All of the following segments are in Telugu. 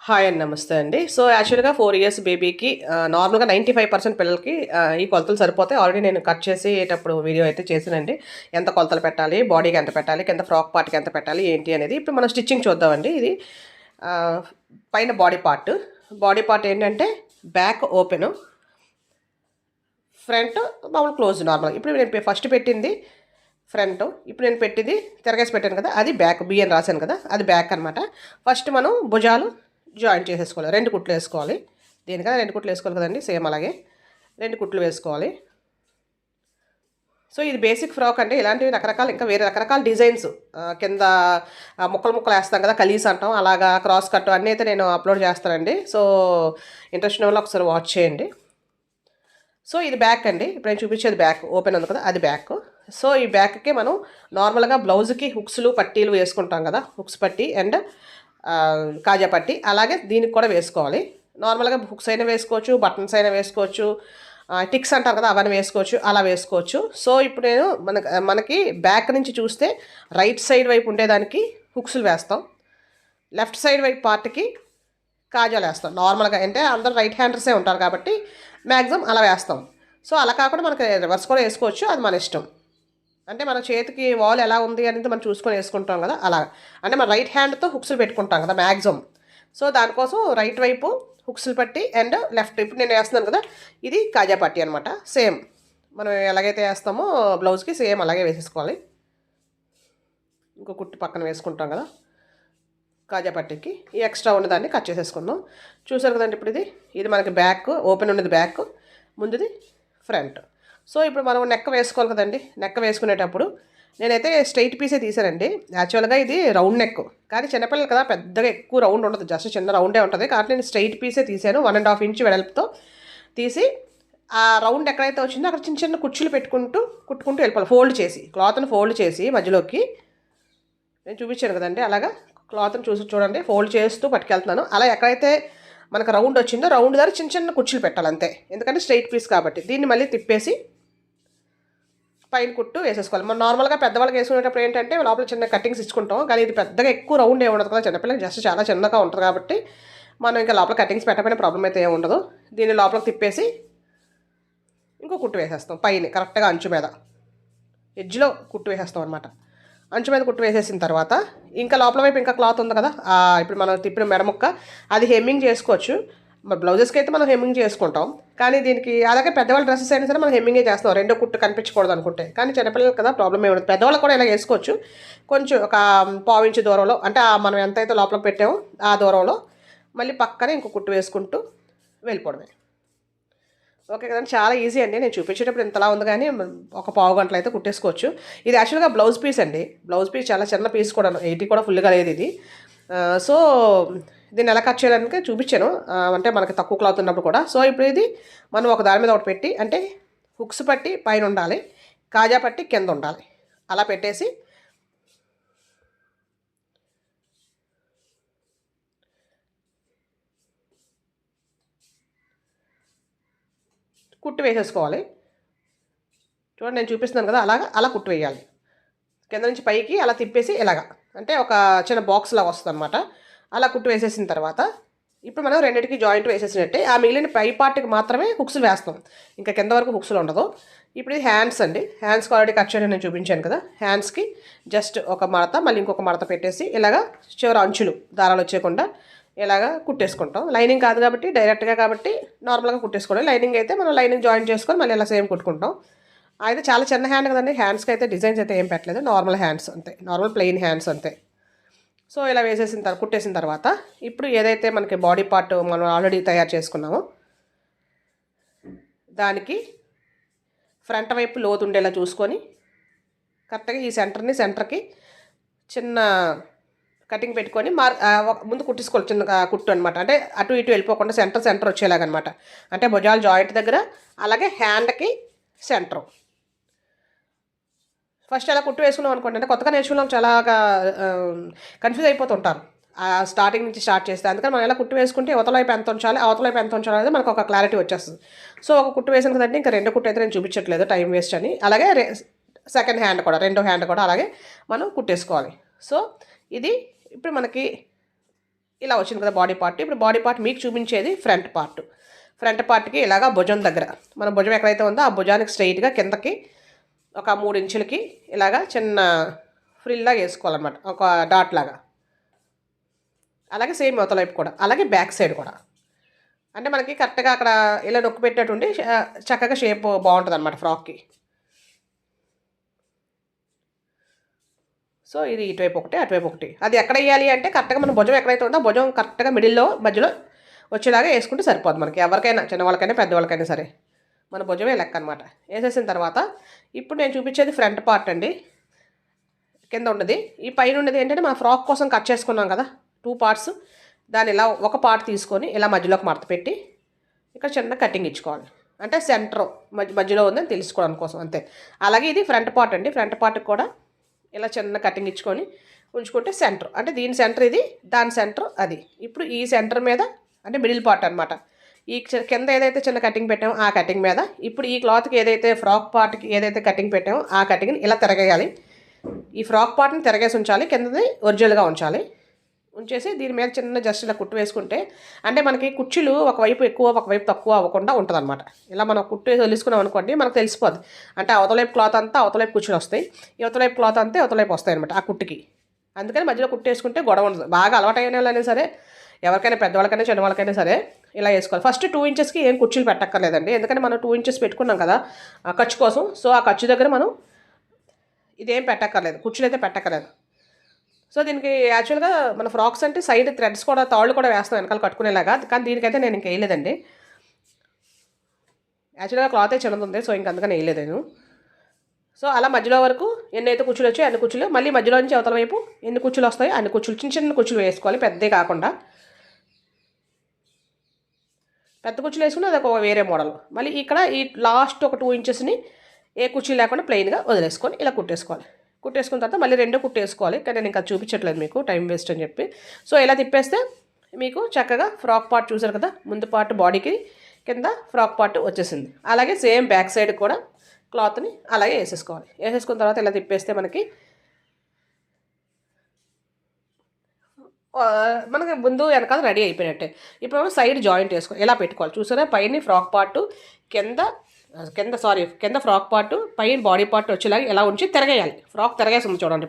హాయ్ అండి. నమస్తే అండి. సో, యాక్చువల్‌గా 4 ఇయర్స్ బేబీకి నార్మల్‌గా 95% పిల్లలకి ఈ కొలతలు సరిపోతాయి. ఆల్రెడీ నేను కట్ చేసేటప్పుడు వీడియో అయితే చేశానండి. ఎంత కొలతలు పెట్టాలి, బాడీకి ఎంత పెట్టాలి, కింద ఫ్రాక్ పార్ట్‌కి ఎంత పెట్టాలి, ఏంటి అనేది. ఇప్పుడు మనం స్టిచ్చింగ్ చూద్దామండి. ఇది ఆహ్, పైన బాడీ పార్ట్. బాడీ పార్ట్ ఏంటంటే బ్యాక్ ఓపెను, ఫ్రంట్ మామూలు క్లోజ్ నార్మల్‌గా. ఇప్పుడు నేను ఫస్ట్ పెట్టింది ఫ్రంట్. ఇప్పుడు నేను పెట్టింది తిరగేసి పెట్టాను కదా! అది బ్యాక్. బి అని రాశాను కదా! అది బ్యాక్ అనమాట. ఫస్ట్ మనం భుజాలు జాయింట్ చేసేసుకోవాలి. 2 కుట్లు వేసుకోవాలి. దేనికైనా 2 కుట్లు వేసుకోవాలి కదండీ! సేమ్ అలాగే 2 కుట్లు వేసుకోవాలి. సో, ఇది బేసిక్ ఫ్రాక్ అండి. ఇలాంటివి రకరకాల ఇంకా వేరే రకరకాల డిజైన్స్ కింద ముక్కలు ముక్కలు వేస్తాం కదా! కలీస్ అంటాం. అలాగా క్రాస్ కట్ అన్నీ అయితే నేను అప్లోడ్ చేస్తానండి. సో, ఇంట్రెస్ట్ ఉన్న వాళ్ళు ఒకసారి వాచ్ చేయండి. సో, ఇది బ్యాక్ అండి. ఇప్పుడు నేను చూపించేది బ్యాక్. ఓపెన్ ఉంది కదా! అది బ్యాక్. సో, ఈ బ్యాక్‌కి మనం నార్మల్‌గా బ్లౌజ్‌కి హుక్స్‌లు, పట్టీలు వేసుకుంటాం కదా! హుక్స్ పట్టీ అండ్ కాజా పట్టీ. అలాగే దీనికి కూడా వేసుకోవాలి. నార్మల్‌గా హుక్స్ అయినా వేసుకోవచ్చు, బటన్స్ అయినా వేసుకోవచ్చు, టిక్స్ అంటారు కదా! అవన్నీ వేసుకోవచ్చు. అలా వేసుకోవచ్చు. సో, ఇప్పుడు నేను మనకి బ్యాక్ నుంచి చూస్తే రైట్ సైడ్ వైపు ఉండేదానికి హుక్స్‌లు వేస్తాం. లెఫ్ట్ సైడ్ వైపు పార్ట్‌కి కాజాలేస్తాం. నార్మల్‌గా అంటే అందరూ రైట్ హ్యాండర్సే ఉంటారు కాబట్టి మ్యాక్సిమం అలా వేస్తాం. సో, అలా కాకుండా మనకి రివర్స్ కూడా వేసుకోవచ్చు. అది మన ఇష్టం. అంటే మన చేతికి వాల్ ఎలా ఉంది అనేది మనం చూసుకొని వేసుకుంటాం కదా! అలా. అంటే మన రైట్ హ్యాండ్‌తో హుక్స్‌లు పెట్టుకుంటాం కదా మ్యాక్సిమం. సో, దానికోసం రైట్ వైపు హుక్స్‌లు పట్టి అండ్ లెఫ్ట్ ఇప్పుడు నేను వేస్తున్నాను కదా! ఇది కాజా పట్టీ అనమాట. సేమ్ మనం ఎలాగైతే వేస్తామో బ్లౌజ్‌కి సేమ్ అలాగే వేసేసుకోవాలి. ఇంకో కుట్టు పక్కన వేసుకుంటాం కదా! కాజా పట్టీకి ఈ ఎక్స్ట్రా ఉన్నదాన్ని కట్ చేసేసుకుందాం. చూసారు కదండి ఇప్పుడు ఇది మనకి బ్యాక్ ఓపెన్ ఉన్నది బ్యాక్, ముందుది ఫ్రంట్. సో, ఇప్పుడు మనం నెక్ వేసుకోవాలి కదండి. నెక్ వేసుకునేటప్పుడు నేనైతే స్ట్రైట్ పీసే తీసానండి. యాక్చువల్‌గా ఇది రౌండ్ నెక్. కానీ చిన్నపిల్లలు కదా పెద్దగా ఎక్కువ రౌండ్ ఉండదు. జస్ట్ చిన్న రౌండే ఉంటుంది. కాబట్టి నేను స్ట్రైట్ పీసే తీసాను. 1½ ఇంచ్ వెడల్పుతో తీసి ఆ రౌండ్ ఎక్కడైతే వచ్చిందో అక్కడ చిన్న చిన్న కుచ్చులు కుట్టుకుంటూ వెళ్ళిపోవాలి. ఫోల్డ్ చేసి క్లాత్‌ని ఫోల్డ్ చేసి మధ్యలోకి నేను చూపించాను కదండి అలాగా క్లాత్ని చూడండి ఫోల్డ్ చేస్తూ పట్టుకెళ్తున్నాను. అలా ఎక్కడైతే మనకు రౌండ్ వచ్చిందో రౌండ్ దగ్గర చిన్న చిన్న కుర్చీలు పెట్టాలి అంతే. ఎందుకంటే స్ట్రైట్ పీస్ కాబట్టి దీన్ని మళ్ళీ తిప్పేసి పైన కుట్టు వేసేసుకోవాలి. మనం నార్మల్గా పెద్దవాళ్ళకి వేసుకునేటప్పుడు ఏంటంటే లోపల చిన్న కటింగ్స్ ఇచ్చుకుంటాం. కానీ ఇది పెద్దగా ఎక్కువ రౌండ్ ఏమి ఉండదు కదా, చిన్నపిల్లలకి జస్ట్ చాలా చిన్నగా ఉంటుంది కాబట్టి మనం ఇంకా లోపల కటింగ్స్ పెట్టకపోయిన ప్రాబ్లం అయితే ఏమి ఉండదు. దీన్ని లోపలికి తిప్పేసి ఇంకో కుట్టు వేసేస్తాం. పైన కరెక్ట్గా అంచు మీద ఎడ్జ్లో కుట్టు వేసేస్తాం అనమాట. అంచు మీద కుట్టు వేసేసిన తర్వాత ఇంకా లోపల వైపు ఇంకా క్లాత్ ఉంది కదా, ఇప్పుడు మనం తిప్పిన మెడముక్క అది హెమ్మింగ్ చేసుకోవచ్చు. బ్లౌజెస్కి అయితే మనం హెమ్మింగ్ చేసుకుంటాం. కానీ దీనికి అలాగే పెద్దవాళ్ళ డ్రెస్సెస్ అయినా సరే మనం హెమ్మింగే చేస్తాం, రెండో కుట్టు కనిపించకూడదు అనుకుంటే. కానీ చిన్నపిల్లలు కదా ప్రాబ్లం ఏమి ఉండదు. పెద్దవాళ్ళు కూడా ఇలా వేసుకోవచ్చు. కొంచెం ఒక పావించి దూరంలో అంటే మనం ఎంతైతే లోపల పెట్టామో ఆ దూరంలో మళ్ళీ పక్కనే ఇంకో కుట్టు వేసుకుంటూ వెళ్ళిపోవడమే. ఓకే కదండి. చాలా ఈజీ అండి. నేను చూపించేటప్పుడు ఇంతలా ఉంది కానీ ఒక పావు గంటలో అయితే కుట్టేసుకోవచ్చు. ఇది యాక్చువల్‌గా బ్లౌజ్ పీస్ అండి. బ్లౌజ్ పీస్ చాలా చిన్న పీస్ కూడా 80 కూడా ఫుల్గా లేదు ఇది. సో, దీన్ని ఎలా కట్ చేయడానికి చూపించాను. అంటే మనకి తక్కువ క్లాత్ ఉన్నప్పుడు కూడా. సో, ఇప్పుడు ఇది మనం ఒక దాని మీద ఒకటి పెట్టి అంటే హుక్స్ పట్టి పైన ఉండాలి, కాజా పట్టి కింద ఉండాలి. అలా పెట్టేసి కుట్టు వేసేసుకోవాలి. చూడండి నేను చూపిస్తున్నాను కదా, అలా కుట్టు వేయాలి. కింద నుంచి పైకి అలా తిప్పేసి ఇలాగా అంటే ఒక చిన్న బాక్స్ లాగా వస్తుందన్నమాట. అలా కుట్టు వేసేసిన తర్వాత ఇప్పుడు మనం రెండింటికి జాయింట్ వేసేసినట్టే ఆ మిగిలిన పై పార్ట్కి మాత్రమే హుక్స్ వేస్తాం. ఇంకా కింద వరకు హుక్స్లు ఉండదు. ఇప్పుడు ఇది హ్యాండ్స్ అండి. హ్యాండ్స్కి ఆల్రెడీ కట్ చేయడం నేను చూపించాను కదా. హ్యాండ్స్కి జస్ట్ ఒక మడత మళ్ళీ ఇంకొక మడత పెట్టేసి ఇలాగా చివరి అంచులు దారాలు వచ్చేయకుండా ఇలాగా కుట్టేసుకుంటాం. లైనింగ్ కాదు కాబట్టి డైరెక్ట్గా కాబట్టి నార్మల్గా కుట్టేసుకోవడం. లైనింగ్ అయితే మనం లైనింగ్ జాయిన్ చేసుకొని మళ్ళీ ఇలా సేమ్ కుట్టుకుంటాం. అయితే చాలా చిన్న హ్యాండ్ కదండి. హ్యాండ్స్కి అయితే డిజైన్స్ అయితే ఏం పెట్టలేదు, నార్మల్ హ్యాండ్స్ అంతే, నార్మల్ ప్లెయిన్ హ్యాండ్స్ అంతే. సో, ఇలా వేసేసిన తర్వాత కుట్టేసిన తర్వాత ఇప్పుడు ఏదైతే మనకి బాడీ పార్ట్ మనం ఆల్రెడీ తయారు చేసుకున్నామో దానికి ఫ్రంట్ వైపు లోతు ఉండేలా చూసుకొని కరెక్ట్గా ఈ సెంటర్కి చిన్న కటింగ్ పెట్టుకొని ముందు కుట్టేసుకోవాలి. చిన్న కుట్టు అనమాట. అంటే అటు ఇటు వెళ్ళిపోకుండా సెంటర్ వచ్చేలాగనమాట. అంటే భుజాలు జాయింట్ దగ్గర అలాగే హ్యాండ్కి సెంటర్ ఫస్ట్ అలా కుట్టు వేసుకున్నాం అనుకోండి. అంటే కొత్తగా నేర్చుకున్నాం చాలాగా కన్ఫ్యూజ్ అయిపోతుంటారు స్టార్టింగ్ నుంచి స్టార్ట్ చేస్తే. అందుకని మనం ఎలా కుట్టు వేసుకుంటే అవతల వైపు ఎంత ఉంచాలి, అవతల వైపు ఎంత ఉంచాలి అనేది మనకు ఒక క్లారిటీ వచ్చేస్తుంది. సో, ఒక కుట్టు వేసిన కదంటే ఇంకా రెండో కుట్టు అయితే నేను చూపించట్లేదు టైం వేస్ట్ అని. అలాగే సెకండ్ హ్యాండ్ కూడా రెండో హ్యాండ్ కూడా అలాగే మనం కుట్టేసుకోవాలి. సో, ఇది ఇప్పుడు మనకి ఇలా వచ్చింది కదా బాడీ పార్ట్. ఇప్పుడు బాడీ పార్ట్ మీకు చూపించేది ఫ్రంట్ పార్ట్. ఫ్రంట్ పార్ట్కి ఇలాగా భుజం దగ్గర, మన భుజం ఎక్కడైతే ఉందో ఆ భుజానికి స్ట్రైట్గా కిందకి ఒక 3 ఇంచులకి ఇలాగా చిన్న ఫ్రిల్లాగా వేసుకోవాలన్నమాట, ఒక డాట్ లాగా. అలాగే సేమ్ అవతల వైపు కూడా, అలాగే బ్యాక్ సైడ్ కూడా. అంటే మనకి కరెక్ట్గా అక్కడ ఇలా నొక్కి పెట్టినట్టుండి చక్కగా షేప్ బాగుంటుంది అనమాట ఫ్రాక్కి. సో ఇది ఇటువైపు ఒకటి, అటువైపు ఒకటి. అది ఎక్కడ వేయాలి అంటే కరెక్ట్గా మన భుజం ఎక్కడైతే ఉందో భుజం కరెక్ట్గా మిడిల్లో మధ్యలో వచ్చేలాగా వేసుకుంటే సరిపోదు మనకి. ఎవరికైనా, చిన్నవాళ్ళకైనా పెద్దవాళ్ళకైనా సరే మన భుజమే లెక్క అనమాట. వేసేసిన తర్వాత ఇప్పుడు నేను చూపించేది ఫ్రంట్ పార్ట్ అండి. కింద ఉన్నది, ఈ పైన ఉన్నది ఏంటంటే మన ఫ్రాక్ కోసం కట్ చేసుకున్నాం కదా 2 పార్ట్స్. దాన్ని ఇలా ఒక పార్ట్ తీసుకొని ఇలా మధ్యలోకి మడత పెట్టి ఇక్కడ చిన్న కటింగ్ ఇచ్చుకోవాలి. అంటే సెంటర్ మధ్యలో ఉందని తెలుసుకోవడం కోసం అంతే. అలాగే ఇది ఫ్రంట్ పార్ట్ అండి. ఫ్రంట్ పార్ట్కి కూడా ఇలా చిన్న కటింగ్ ఇచ్చుకొని ఉంచుకుంటే సెంటర్, అంటే దీని సెంటర్ ఇది, దాని సెంటర్ అది. ఇప్పుడు ఈ సెంటర్ మీద అంటే మిడిల్ పార్ట్ అనమాట. ఈ కింద ఏదైతే చిన్న కటింగ్ పెట్టామో ఆ కటింగ్ మీద ఇప్పుడు ఈ క్లాత్కి ఏదైతే ఫ్రాక్ పార్ట్కి ఏదైతే కటింగ్ పెట్టామో ఆ కటింగ్ని ఇలా తిరగేయాలి. ఈ ఫ్రాక్ పార్ట్ని తిరగేసి ఉంచాలి, కిందది ఒరిజినల్గా ఉంచాలి. ఉంచేసి దీని మీద చిన్న జస్ట్ ఇలా కుట్టు వేసుకుంటే అంటే మనకి కుర్చీలు ఒకవైపు ఎక్కువ ఒకవైపు తక్కువ అవ్వకుండా ఉంటుంది అనమాట. ఇలా మనం కుట్టు వేసి వదిలేసుకున్నాం అనుకోండి మనకు తెలిసిపోద్ది. అంటే అవతలైపు క్లాత్ అంతా అవతలైపు కుర్చీలు వస్తాయి, యువతలైపు క్లాత్ అంతా యువతలైపు వస్తాయి అనమాట ఆ కుట్టుకి. అందుకని మధ్యలో కుట్టు వేసుకుంటే గొడవ ఉండదు. బాగా అలవాటు అయిన వాళ్ళైనా సరే, ఎవరికైనా పెద్దవాళ్ళకైనా చిన్నవాళ్ళకైనా సరే ఇలా వేసుకోవాలి. ఫస్ట్ 2 ఇంచెస్కి ఏం కుర్చీలు పెట్టక్కర్లేదండి, ఎందుకంటే మనం 2 ఇంచెస్ పెట్టుకున్నాం కదా ఖర్చు కోసం. సో ఆ ఖర్చు దగ్గర మనం ఇదేం పెట్టక్కర్లేదు, కుర్చీలు అయితే పెట్టక్కర్లేదు. సో దీనికి యాక్చువల్గా మన ఫ్రాక్స్ అంటే సైడ్ థ్రెడ్స్ కూడా, తాళ్ళు కూడా వేస్తాం వెనకాల కట్టుకునేలాగా, కానీ దీనికైతే నేను ఇంక వేయలేదండి. యాక్చువల్గా క్లాతే చిన్నది, సో ఇంక అందుకని వేయలేదు నేను. సో అలా మధ్యలో వరకు ఎన్నైతే కుర్చీలు వచ్చాయో అన్ని కుర్చీలు, మళ్ళీ మధ్యలో నుంచి అవతల వైపు ఎన్ని కుర్చీలు వస్తాయో అన్ని కుర్చీలు, చిన్న చిన్న కుర్చీలు వేసుకోవాలి, పెద్దే కాకుండా. పెద్ద కుర్చీలు వేసుకుని అది ఒక వేరే మోడల్. మళ్ళీ ఇక్కడ ఈ లాస్ట్ ఒక 2 ఇంచెస్ని ఏ కుర్చీ లేకుండా ప్లెయిన్గా వదిలేసుకొని ఇలా కుట్టేసుకోవాలి. కుట్టేసుకున్న తర్వాత మళ్ళీ రెండో కుట్టేసుకోవాలి, కానీ నేను ఇంకా చూపించట్లేదు మీకు, టైం వేస్ట్ అని చెప్పి. సో ఇలా తిప్పేస్తే మీకు చక్కగా ఫ్రాక్ పార్ట్ చూసారు కదా, ముందు పార్ట్ బాడీకి, కింద ఫ్రాక్ పార్ట్ వచ్చేసింది. అలాగే సేమ్ బ్యాక్ సైడ్ కూడా క్లాత్ని అలాగే వేసేసుకోవాలి. వేసేసుకున్న తర్వాత ఇలా తిప్పేస్తే మనకి మనకి ముందు వెనకాల రెడీ అయిపోయినట్టే. ఇప్పుడు సైడ్ జాయింట్ వేసుకోవాలి, ఎలా పెట్టుకోవాలి చూసారా. పైన ఫ్రాక్ పార్ట్, కింద ఫ్రాక్ పార్ట్, పైన బాడీ పార్ట్ వచ్చేలాగా ఎలా ఉంచి తిరగేయాలి. ఫ్రాక్ తిరగేసి ఉంది చూడండి.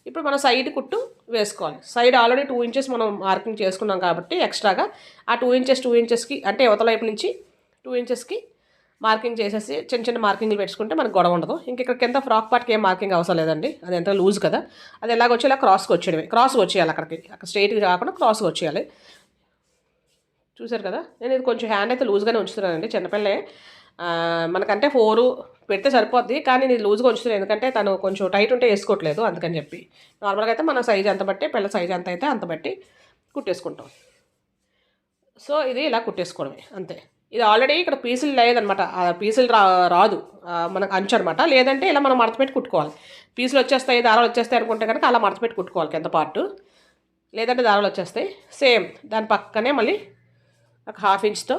ఇప్పుడు మనం సైడ్ కుట్టు వేసుకోవాలి. సైడ్ ఆల్రెడీ 2 ఇంచెస్ మనం మార్కింగ్ చేసుకున్నాం కాబట్టి ఎక్స్ట్రాగా ఆ 2 ఇంచెస్కి అంటే యువతల వైపు నుంచి 2 ఇంచెస్కి మార్కింగ్ చేసేసి చిన్న చిన్న మార్కింగ్లు పెట్టుకుంటే మనకు గొడవ ఉండదు. ఇంక ఇక్కడ కింద ఫ్రాక్ పార్ట్కి ఏం మార్కింగ్ అవసరం లేదండి, అది ఎంత లూజ్ కదా. అది ఎలాగొచ్చి ఇలా క్రాస్కి వచ్చేయాలి, అక్కడ స్ట్రైట్గా కాకుండా క్రాస్కి వచ్చేయాలి. చూసారు కదా, నేను ఇది కొంచెం హ్యాండ్ అయితే లూజ్గానే ఉంచుతున్నానండి. చిన్నపిల్లే మనకంటే 4 పెడితే సరిపోద్ది, కానీ నేను లూజ్గా ఉంచుతున్నాను ఎందుకంటే తను కొంచెం టైట్ ఉంటే వేసుకోవట్లేదు, అందుకని చెప్పి. నార్మల్గా అయితే మన సైజ్ ఎంత బట్టి, పిల్ల సైజ్ ఎంత అయితే అంత బట్టి కుట్టేసుకుంటాం. సో ఇది ఇలా కుట్టేసుకోవడమే అంతే. ఇది ఆల్రెడీ ఇక్కడ పీసులు లేదనమాట, పీసులు రాదు మనకు అంచు అనమాట. లేదంటే ఇలా మనం మడతపెట్టి కుట్టుకోవాలి. పీసులు వచ్చేస్తాయి, దారాలు వచ్చేస్తాయి అనుకుంటే కనుక అలా మడతపెట్టి కుట్టుకోవాలి కింద పార్ట్, లేదంటే దారాలు వచ్చేస్తాయి. సేమ్ దాని పక్కనే మళ్ళీ ఒక 1/2 ఇంచ్తో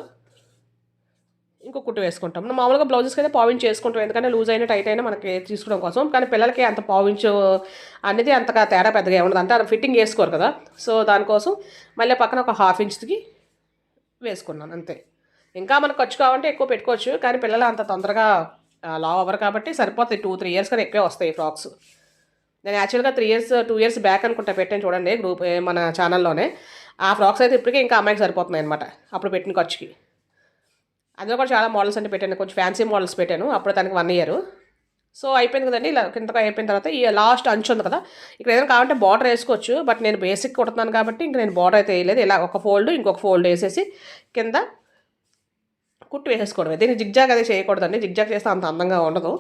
ఇంకో కుట్టు వేసుకుంటాం. మనం మామూలుగా బ్లౌజెస్కి అయితే పావించ్ చేసుకుంటాం, ఎందుకంటే లూజ్ అయినా టైట్ అయినా మనకి తీసుకోవడం కోసం. కానీ పిల్లలకి అంత పావించు అనేది అంతగా తేడా పెద్దగా ఏముండదు, అంటే అది ఫిట్టింగ్ వేసుకోరు కదా. సో దానికోసం మళ్ళీ పక్కన ఒక 1/2 ఇంచ్కి వేసుకున్నాను అంతే. ఇంకా మనకు ఖర్చు కావాలంటే ఎక్కువ పెట్టుకోవచ్చు, కానీ పిల్లలు అంత తొందరగా లావ్ అవ్వరు కాబట్టి సరిపోతాయి. 2-3 ఇయర్స్ కానీ ఎక్కువే వస్తాయి ఫ్రాక్స్. నేను యాక్చువల్గా 2 ఇయర్స్ బ్యాక్ అనుకుంటా పెట్టాను చూడండి గ్రూప్ మన ఛానల్లోనే. ఆ ఫ్రాక్స్ అయితే ఇప్పటికే ఇంకా అమ్మాయికి సరిపోతున్నాయి అనమాట అప్పుడు పెట్టిన ఖర్చుకి. అందులో కూడా చాలా మోడల్స్ అంటే పెట్టాను, కొంచెం ఫ్యాన్సీ మోడల్స్ పెట్టాను. అప్పుడు తనకి 1 ఇయర్. సో అయిపోయింది కదండి, ఇలా కిందకి అయిపోయిన తర్వాత ఈ లాస్ట్ అంచు ఉంది కదా, ఇక్కడ ఏదైనా కావాలంటే బార్డర్ వేసుకోవచ్చు. బట్ నేను బేసిక్ కుడుతున్నాను కాబట్టి ఇంక నేను బార్డర్ అయితే వేయలేదు. ఇలా ఒక ఫోల్డ్ ఇంకొక ఫోల్డ్ వేసేసి కింద కుట్టు వేసేసుకోవడమే. దీనికి జిగ్జాగ్ అది చేయకూడదండి, జిగ్జాగ్ చేస్తే అంత అందంగా ఉండదు.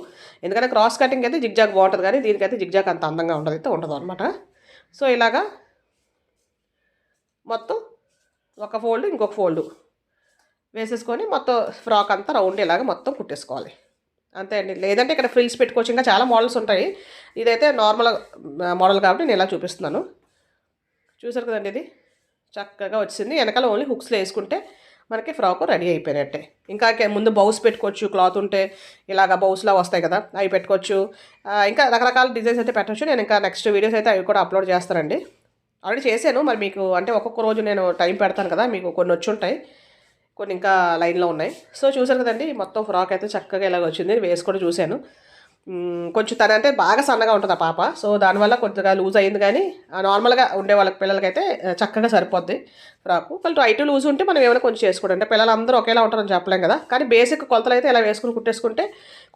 ఎందుకంటే క్రాస్ కటింగ్ అయితే జిగ్జాగ్ బాగుంటుంది, కానీ దీనికైతే జిగ్జాగ్ అంత అందంగా ఉండదు అనమాట. సో ఇలాగా మొత్తం ఒక ఫోల్డ్ ఇంకొక ఫోల్డ్ వేసేసుకొని మొత్తం ఫ్రాక్ అంతా రౌండ్ ఇలాగ మొత్తం కుట్టేసుకోవాలి అంతే అండి. లేదంటే ఇక్కడ ఫ్రిల్స్ పెట్టుకోవచ్చు, ఇంకా చాలా మోడల్స్ ఉంటాయి. ఇదైతే నార్మల్ మోడల్ కాబట్టి నేను ఇలా చూపిస్తున్నాను. చూసారు కదండి, ఇది చక్కగా వచ్చింది. వెనకాల ఓన్లీ హుక్స్లో వేసుకుంటే మనకి ఫ్రాక్ రెడీ అయిపోయినట్టే. ఇంకా ముందు బౌస్ పెట్టుకోవచ్చు, క్లాత్ ఉంటే ఇలాగ బౌస్లా వస్తాయి కదా అవి పెట్టుకోవచ్చు. ఇంకా రకరకాల డిజైన్స్ అయితే పెట్టవచ్చు. నేను ఇంకా నెక్స్ట్ వీడియోస్ అయితే అవి కూడా అప్లోడ్ చేస్తానండి. ఆల్రెడీ చేశాను. మరి మీకు అంటే ఒక్కొక్క రోజు నేను టైం పెడతాను కదా! మీకు కొన్ని వచ్చుంటాయి. కొన్ని ఇంకా లైన్‌లో ఉన్నాయి. సో, చూసారు కదండీ! మొత్తం ఫ్రాక్ అయితే చక్కగా ఇలాగ వచ్చింది. వేసి కూడా చూశాను. కొంచెం తనంటే బాగా సన్నగా ఉంటది ఆ పాప. సో, దానివల్ల కొద్దిగా లూజ్ అయింది గానీ, నార్మల్‌గా ఉండే వాళ్ళకి పిల్లలకైతే చక్కగా సరిపోద్ది ఫ్రాకు. కొంచెం టైట్ లూజ్ ఉంటే మనం ఏమైనా కొంచెం చేసుకోవడం. అంటే పిల్లలందరూ ఒకేలా ఉంటారని చెప్పలేం కదా! కానీ బేసిక్ కొలతలైతే ఇలా వేసుకొని కుట్టేసుకుంటే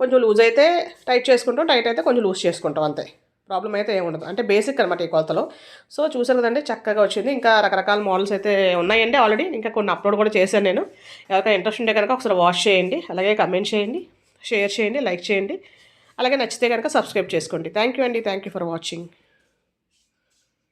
కొంచెం లూజ్ అయితే టైట్ చేసుకుంటాం. టైట్ అయితే కొంచెం లూజ్ చేసుకుంటాం అంతే. ప్రాబ్లమ్ అయితే ఏముండదు. అంటే బేసిక్ అనమాట ఈ కొలతలో. సో, చూసారు కదండీ చక్కగా వచ్చింది. ఇంకా రకరకాల మోడల్స్ అయితే ఉన్నాయండి ఆల్రెడీ. ఇంకా కొన్ని అప్‌లోడ్ కూడా చేశాను నేను. ఎవరికైనా ఇంట్రెస్ట్ ఉంటే కనుక ఒకసారి వాచ్ చేయండి. అలాగే కమెంట్ చేయండి, షేర్ చేయండి, లైక్ చేయండి. అలాగే నచ్చితే కనుక సబ్స్క్రైబ్ చేసుకోండి. థ్యాంక్ యూ అండి. Thank you for watching.